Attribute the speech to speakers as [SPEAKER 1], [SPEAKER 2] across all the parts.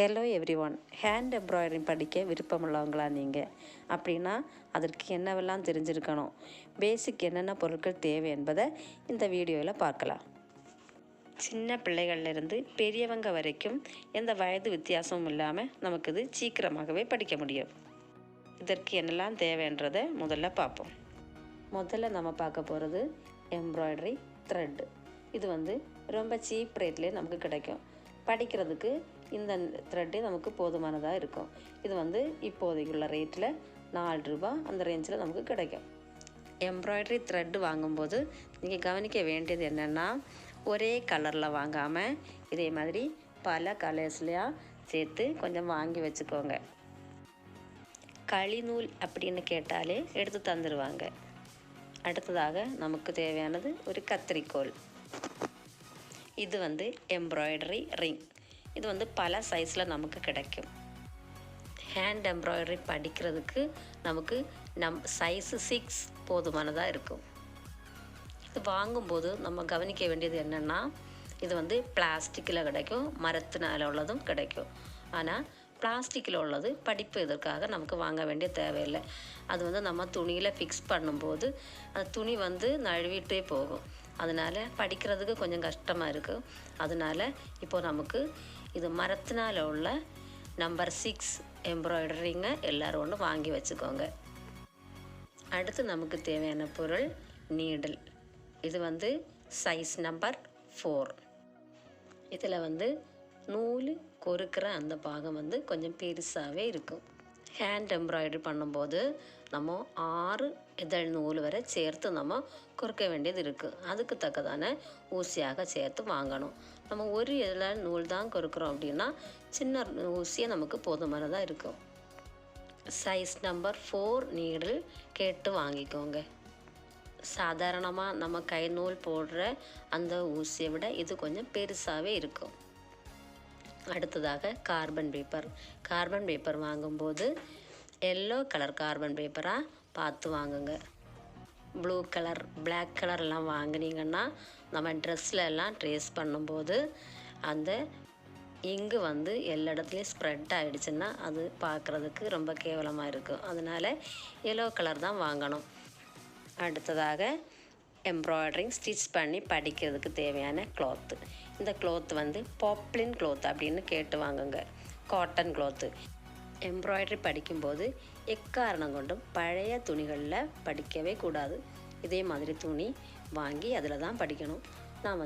[SPEAKER 1] Hello everyone, hand embroidering படிக்க விருப்பமுள்ளவங்களா நீங்கள்? அப்படின்னா அதற்கு என்னவெல்லாம் தெரிஞ்சிருக்கணும், பேசிக் என்னென்ன பொருட்கள் தேவை என்பதை இந்த வீடியோவில் பார்க்கலாம். சின்ன பிள்ளைகள்லேருந்து பெரியவங்க வரைக்கும் எந்த வயது வித்தியாசமும் இல்லாமல் நமக்கு இது சீக்கிரமாகவே படிக்க முடியும். இதற்கு என்னெல்லாம் தேவைன்றதை முதல்ல பார்ப்போம். முதல்ல நம்ம பார்க்க போகிறது எம்ப்ராய்டரி த்ரெட். இது ரொம்ப சீப் ரேட்லேயே நமக்கு கிடைக்கும். படிக்கிறதுக்கு இந்த த்ரெட்டே நமக்கு போதுமானதாக இருக்கும். இது இப்போதைக்குள்ள ரேட்டில் 4 ரூபா அந்த ரேஞ்சில் நமக்கு கிடைக்கும். எம்ப்ராய்டரி த்ரெட்டு வாங்கும்போது நீங்கள் கவனிக்க வேண்டியது என்னென்னா, ஒரே கலரில் வாங்காமல் இதே மாதிரி பல கலர்ஸ்லையாக சேர்த்து கொஞ்சம் வாங்கி வச்சுக்கோங்க. களிநூல் அப்படின்னு கேட்டாலே எடுத்து தந்துடுவாங்க. அடுத்ததாக நமக்கு தேவையானது ஒரு கத்திரிக்கோல். இது எம்ப்ராய்டரி ரிங். இது பல சைஸில் நமக்கு கிடைக்கும். ஹேண்ட் எம்ப்ராய்டரி படிக்கிறதுக்கு நமக்கு சைஸு 6 போதுமானதாக இருக்கும். இது வாங்கும்போது நம்ம கவனிக்க வேண்டியது என்னென்னா, இது பிளாஸ்டிக்கில் கிடைக்கும், மரத்தினால் உள்ளதும் கிடைக்கும். ஆனால் பிளாஸ்டிக்கில் உள்ளது படிப்பு இதற்காக நமக்கு வாங்க வேண்டிய தேவையில்லை. அது நம்ம துணியில் ஃபிக்ஸ் பண்ணும்போது அந்த துணி நழுவிட்டே போகும். அதனால் படிக்கிறதுக்கு கொஞ்சம் கஷ்டமாக இருக்குது. அதனால் இப்போது நமக்கு இது மரத்தினால் உள்ள நம்பர் 6 எம்ப்ராய்டரிங்க எல்லோரும் ஒன்று வாங்கி வச்சுக்கோங்க. அடுத்து நமக்கு தேவையான பொருள் நீடில். இது சைஸ் நம்பர் 4. இதில் நூல் கொறுக்கிற அந்த பாகம் கொஞ்சம் பெருசாகவே இருக்கும். ஹேண்ட் எம்ப்ராய்டரி பண்ணும்போது நம்ம 6 இதழ் நூல் வரை சேர்த்து நம்ம கொறுக்க வேண்டியது இருக்குது. அதுக்கு தக்கதான ஊசியாக சேர்த்து வாங்கணும். நம்ம ஒரு இதழ் நூல் தான் கொறுக்கிறோம் அப்படின்னா சின்ன ஊசியை நமக்கு போதுமானதாக இருக்கும். சைஸ் நம்பர் 4 நீடில் கேட்டு வாங்கிக்கோங்க. சாதாரணமாக நம்ம கை நூல் போடுற அந்த ஊசியை விட இது கொஞ்சம் பெருசாகவே இருக்கும். அடுத்ததாக கார்பன் பேப்பர் வாங்கும்போது எல்லோ கலர் கார்பன் பேப்பராக பார்த்து வாங்குங்க. ப்ளூ கலர், பிளாக் கலர்லாம் வாங்கினீங்கன்னா நம்ம ட்ரெஸ்ஸில் எல்லாம் ட்ரேஸ் பண்ணும்போது அந்த இங்கு எல்லா இடத்துலையும் ஸ்ப்ரெட் ஆகிடுச்சுன்னா அது பார்க்குறதுக்கு ரொம்ப கேவலமாக இருக்கும். அதனால் எல்லோ கலர் தான் வாங்கணும். அடுத்ததாக எம்ப்ராய்டரிங் ஸ்டிச் பண்ணி படிக்கிறதுக்கு தேவையான கிளாத்து. இந்த கிளாத் பாப்ளின் கிளாத் அப்படின்னு கேட்டு வாங்குங்க. Cotton cloth. எம்ப்ராய்டரி படிக்கும்போது எக்காரணம் கொண்டும் பழைய துணிகளில் படிக்கவே கூடாது. இதே மாதிரி துணி வாங்கி அதில் தான் படிக்கணும். நான்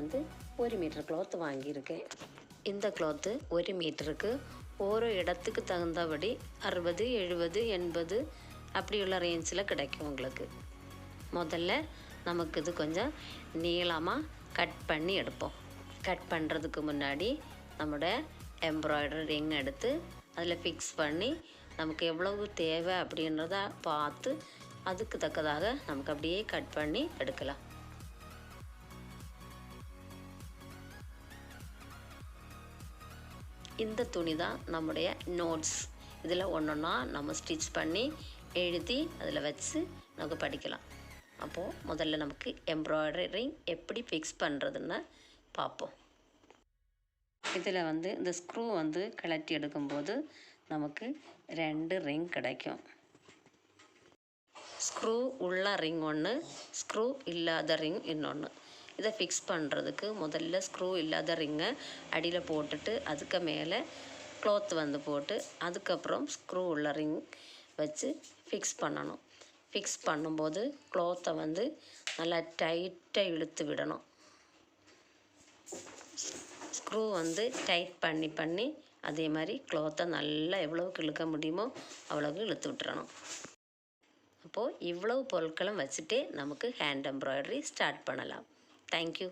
[SPEAKER 1] 1 மீட்டர் கிளாத் வாங்கியிருக்கேன். இந்த கிளாத்து 1 மீட்டருக்கு ஒரு இடத்துக்கு தகுந்தபடி 60, 70, 80 அப்படி உள்ள ரேஞ்சில் கிடைக்கும் உங்களுக்கு. முதல்ல நமக்கு இது கொஞ்சம் நீளமாக கட் பண்ணி எடுப்போம். கட் பண்ணுறதுக்கு முன்னாடி நம்மளோட எம்ப்ராய்டரி ரிங் எடுத்து அதில் ஃபிக்ஸ் பண்ணி நமக்கு எவ்வளவு தேவை அப்படின்றத பார்த்து அதுக்கு தக்கதாக நமக்கு அப்படியே கட் பண்ணி எடுக்கலாம். இந்த துணி தான் நம்முடைய நோட்ஸ். இதில் ஒன்றொன்னா நம்ம ஸ்டிச் பண்ணி எழுதி அதில் வச்சு நமக்கு படிக்கலாம். அப்போது முதல்ல நமக்கு எம்ப்ராய்டரி ரிங் எப்படி ஃபிக்ஸ் பண்ணுறதுன்னு பார்ப்போம். இதில் இந்த ஸ்க்ரூ கழட்டி எடுக்கும்போது நமக்கு 2 ரிங் கிடைக்கும். ஸ்க்ரூ உள்ள ரிங் ஒன்று, ஸ்க்ரூ இல்லாத ரிங் இன்னொன்று. இதை ஃபிக்ஸ் பண்ணுறதுக்கு முதல்ல ஸ்க்ரூ இல்லாத ரிங்கை அடியில் போட்டுட்டு அதுக்கு மேலே க்ளாத் போட்டு அதுக்கப்புறம் ஸ்க்ரூ உள்ள ரிங் வச்சு ஃபிக்ஸ் பண்ணணும். ஃபிக்ஸ் பண்ணும்போது க்ளாத்தை நல்லா டைட்டாக இழுத்து விடணும். ஸ்க்ரூ டைட் பண்ணி அதே மாதிரி க்ளாத்தை நல்லா எவ்வளோவுக்கு இழுக்க முடியுமோ அவ்வளோக்கு இழுத்து விட்டுறணும். அப்போது இவ்வளவு பொருட்களும் வச்சுட்டே நமக்கு ஹேண்ட் எம்ப்ராய்டரி ஸ்டார்ட் பண்ணலாம். தேங்க்யூ.